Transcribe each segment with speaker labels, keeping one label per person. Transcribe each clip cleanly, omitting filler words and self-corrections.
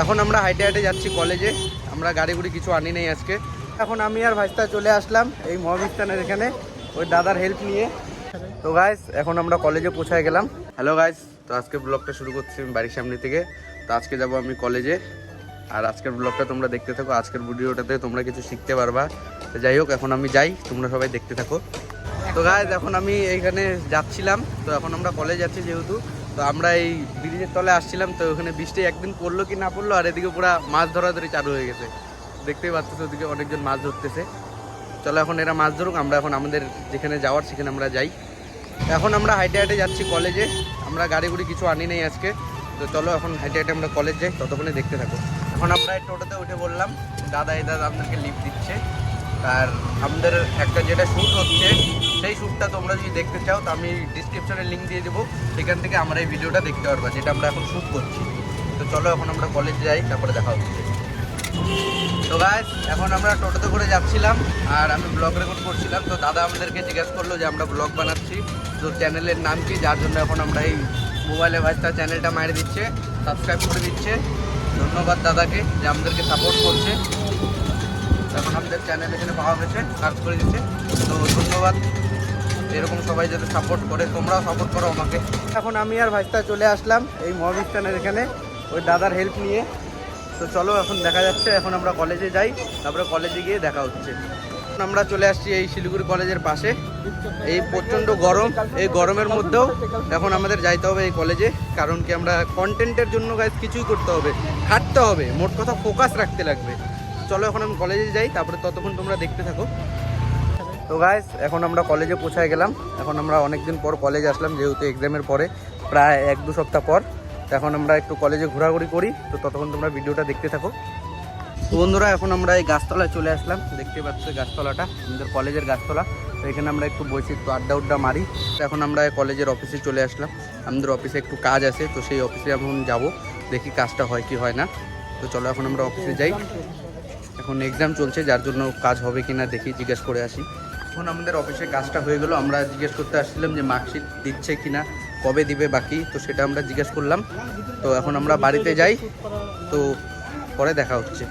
Speaker 1: এখন আমরা হাইটে হাইটে যাচ্ছি কলেজে। আমরা গাড়ি গুড়ি কিছু আনি নেই আজকে। এখন আমি আর ভাইস্তা চলে আসলাম এই মহাবিস্তানের এখানে ওই দাদার হেল্প নিয়ে। তো গাইস এখন আমরা কলেজে পৌঁছায় গেলাম। হ্যালো গাইস, তো আজকে ব্লগটা শুরু করছি আমি বাড়ির সামনে থেকে। তো আজকে যাব আমি কলেজে, আর আজকের ব্লগটা তোমরা দেখতে থাকো। আজকের ভিডিওটাতে তোমরা কিছু শিখতে পারবা। তো যাই হোক, এখন আমি যাই, তোমরা সবাই দেখতে থাকো। তো গাইস এখন আমি এইখানে যাচ্ছিলাম, তো এখন আমরা কলেজ যাচ্ছি যেহেতু, তো আমরা এই ব্রিজের তলে আসছিলাম। তো ওখানে বৃষ্টি একদিন পড়লো কি না পড়লো, আর এদিকে পুরো মাছ ধরাধরি চালু হয়ে গেছে। দেখতেই পাচ্ছ ওদিকে অনেকজন মাছ ধরতেছে। চলো এখন এরা মাছ ধরুক, আমরা এখন আমাদের যেখানে যাওয়ার সেখানে আমরা যাই। এখন আমরা হাইটে হাইটে যাচ্ছি কলেজে। আমরা গাড়ি গুড়ি কিছু আনি নেই আজকে। তো চলো এখন হাইটে হাইটে আমরা কলেজ যাই, ততক্ষণে দেখতে থাকো। এখন আমরা এই টোটোতে উঠে বললাম, দাদা আমাদেরকে লিফট দিচ্ছে। আর আমাদের একটা যেটা শ্যুট হচ্ছে সেই শ্যুটটা তোমরা যদি দেখতে চাও তো আমি ডিসক্রিপশনে লিঙ্ক দিয়ে দেবো, সেখান থেকে আমরা এই ভিডিওটা দেখতে পারবা যেটা আমরা এখন শ্যুট করছি। তো চলো এখন আমরা কলেজে যাই, তারপরে দেখা হচ্ছে। তো গাইস এখন আমরা টোটোতে করে যাচ্ছিলাম আর আমি ব্লগ রেকর্ড করছিলাম। তো দাদা আমাদেরকে জিজ্ঞেস করলো যে আমরা ব্লগ বানাচ্ছি, তো চ্যানেলের নাম কি, যার জন্য এখন আমরা এই মোবাইলে ভাইস্তা চ্যানেলটা মারে দিচ্ছে, সাবস্ক্রাইব করে দিচ্ছে। ধন্যবাদ দাদাকে যে আমাদেরকে সাপোর্ট করছে। এখন আমাদের চ্যানেল এখানে পাওয়া গেছে, সার্চ করে দিচ্ছে। তো ধন্যবাদ, এরকম সবাই যাতে সাপোর্ট করে, তোমরাও সাপোর্ট করো আমাকে। এখন আমি আর ভাইস্তা চলে আসলাম এই মহাবিস্তানের এখানে ওই দাদার হেল্প নিয়ে। তো চলো এখন দেখা যাচ্ছে, এখন আমরা কলেজে যাই, তারপরে কলেজে গিয়ে দেখা হচ্ছে। আমরা চলে আসছি এই শিলিগুড়ি কলেজের পাশে। এই প্রচণ্ড গরম, এই গরমের মধ্যেও এখন আমাদের যাইতে হবে এই কলেজে। কারণ কি আমরা কন্টেন্টের জন্য গাইজ কিছুই করতে হবে, খাটতে হবে, মোট কথা ফোকাস রাখতে লাগবে। চলো এখন আমি কলেজে যাই, তারপরে ততক্ষণ তোমরা দেখতে থাকো। তো গাইজ এখন আমরা কলেজে পৌঁছায় গেলাম। এখন আমরা অনেকদিন পর কলেজে আসলাম, যেহেতু এক্সামের পরে প্রায় 1-2 সপ্তাহ পর। এখন আমরা একটু কলেজে ঘোরাঘুরি করি, তো ততক্ষণ তোমরা ভিডিওটা দেখতে থাকো। তো বন্ধুরা এখন আমরা এই গাছতলায় চলে আসলাম, দেখতে পাচ্ছ গাছতলাটা আমাদের কলেজের গাছতলা। তো এখানে আমরা একটু বসে একটু আড্ডা মারি। তো এখন আমরা কলেজের অফিসে চলে আসলাম, আমাদের অফিসে একটু কাজ আছে, তো সেই অফিসে এখন যাব, দেখি কাজটা হয় কি হয় না। তো চলো এখন আমরা অফিসে যাই। এখন এক্সাম চলছে, যার জন্য কাজ হবে কি না দেখি, জিজ্ঞেস করে আসি। এখন আমাদের অফিসে কাজটা হয়ে গেলো, আমরা জিজ্ঞেস করতে আসছিলাম যে মার্কশিট দিচ্ছে কি না, কবে দিবে বাকি, তো সেটা আমরা জিজ্ঞেস করলাম। তো এখন আমরা বাড়িতে যাই, তো পরে দেখা হচ্ছে।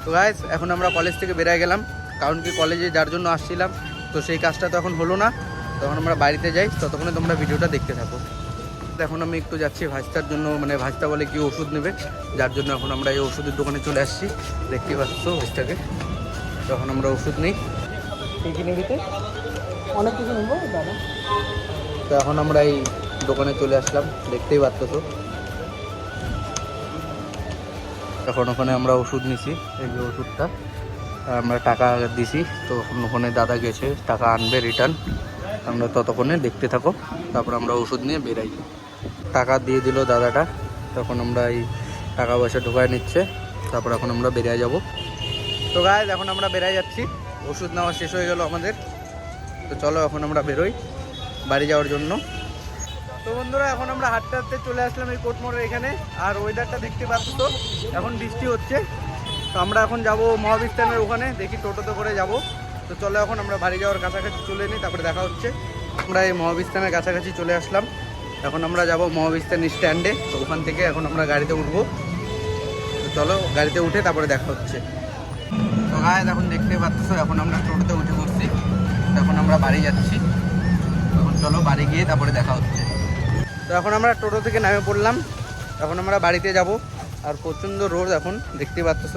Speaker 1: তো গাইস এখন আমরা কলেজ থেকে বেরিয়ে গেলাম, কারণ কি কলেজে যার জন্য আসছিলাম তো সেই কাজটা তো এখন হলো না। তখন আমরা বাড়িতে যাই, ততক্ষণে তোমরা ভিডিওটা দেখতে থাকো। এখন আমি একটু যাচ্ছি ভাইস্তার জন্য, মানে ভাইস্তা বলে কি ওষুধ নেবে, যার জন্য এখন আমরা এই ওষুধের দোকানে চলে আসছি। দেখতে পাচ্ছ ভাইস্তাকে, তখন আমরা ওষুধ নিই। কী কী নিবি?
Speaker 2: অনেক কিছু নেবো দাদা।
Speaker 1: তো এখন আমরা এই দোকানে চলে আসলাম, দেখতেই পাচ্ছ। এখন ওখানে আমরা ওষুধ নিছি, এই যে ওষুধটা আমরা টাকা দিছি। তো ওখানে দাদা গেছে, টাকা আনবে রিটার্ন, আমরা ততক্ষণে দেখতে থাকো। তারপর আমরা ওষুধ নিয়ে বেরাই। টাকা দিয়ে দিল দাদাটা, তখন আমরা এই টাকা পয়সা ঢোকায় নিচ্ছে। তারপর এখন আমরা বেরিয়ে যাব। তো গাইস এখন আমরা বেরিয়ে যাচ্ছি, ওষুধ নেওয়া শেষ হয়ে গেল আমাদের। তো চলো এখন আমরা বেরোই বাড়ি যাওয়ার জন্য। তো বন্ধুরা এখন আমরা হাঁটতে হাঁটতে চলে আসলাম এই কোটমোড়ের এখানে, আর ওয়েদারটা দেখতে পাচ্ছ তো, এখন বৃষ্টি হচ্ছে। তো আমরা এখন যাব মহাবিস্তানের ওখানে, দেখি টোটোতে করে যাব। তো চলো এখন আমরা বাড়ি যাওয়ার কাছাকাছি চলে নিই, তারপরে দেখা হচ্ছে। আমরা এই মহাবিস্তানের কাছাকাছি চলে আসলাম, এখন আমরা যাব মহাবিস্তান স্ট্যান্ডে। তো ওখান থেকে এখন আমরা গাড়িতে উঠবো। তো চলো গাড়িতে উঠে তারপরে দেখা হচ্ছে। তো গাইস এখন দেখতে পাচ্ছ এখন আমরা টোটোতে উঠে বসছি, এখন আমরা বাড়ি যাচ্ছি। তখন চলো বাড়ি গিয়ে তারপরে দেখা হচ্ছে। তো এখন আমরা টোটো থেকে নামে পড়লাম, এখন আমরা বাড়িতে যাব। আর প্রচণ্ড রোদ এখন দেখতে পাচ্ছ,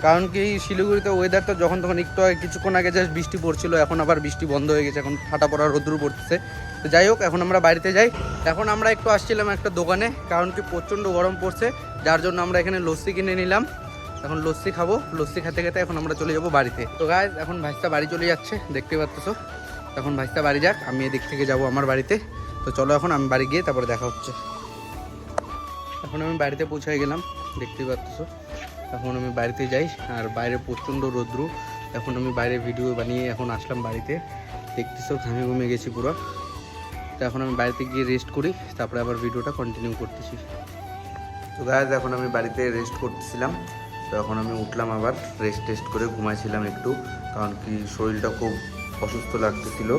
Speaker 1: কারণ কি শিলিগুড়িতে ওয়েদার তো যখন তখন একটু কিছুক্ষণ আগে জাস্ট বৃষ্টি পড়ছিল, এখন আবার বৃষ্টি বন্ধ হয়ে গেছে, এখন ফাটা পড়া রোদ্রু পড়তেছে। তো যাই হোক এখন আমরা বাড়িতে যাই। এখন আমরা একটু আসছিলাম একটা দোকানে, কারণ কি প্রচণ্ড গরম পড়ছে, যার জন্য আমরা এখানে লস্যি কিনে নিলাম। এখন লস্যি খাবো, লস্যি খেতে খেতে এখন আমরা চলে যাবো বাড়িতে। তো গাইস এখন ভাইস্তা বাড়ি চলে যাচ্ছে, দেখতে পাচ্ছ। এখন ভাইস্তা বাড়ি যাক, আমি এদিক থেকে যাব আমার বাড়িতে। তো চলো এখন আমি বাড়ি গিয়ে তারপরে দেখা হচ্ছে। এখন আমি বাড়িতে পৌঁছে গেলাম, দেখতে পাচ্ছ। এখন আমি বাড়িতে যাই, আর বাইরে প্রচণ্ড রৌদ্র। এখন আমি বাইরে ভিডিও বানিয়ে এখন আসলাম বাড়িতে, দেখতেছো ঘামে ঘুমে গেছি পুরো। তো এখন আমি বাড়িতে গিয়ে রেস্ট করি, তারপরে আবার ভিডিওটা কন্টিনিউ করতেছি। তো গাইস এখন আমি বাড়িতে রেস্ট করতেছিলাম, তো এখন আমি উঠলাম, আবার রেস্ট করে ঘুমাইছিলাম একটু, কারণ কি শরীরটা খুব অসুস্থ লাগতেছিল,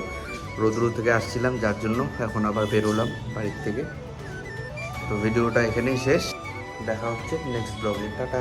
Speaker 1: রৌদ্র থেকে আসছিলাম, যার জন্য এখন আবার বেরোলাম বাড়ির থেকে। তো ভিডিওটা এখানেই শেষ, দেখা হচ্ছে নেক্সট ব্লগে। টাটা।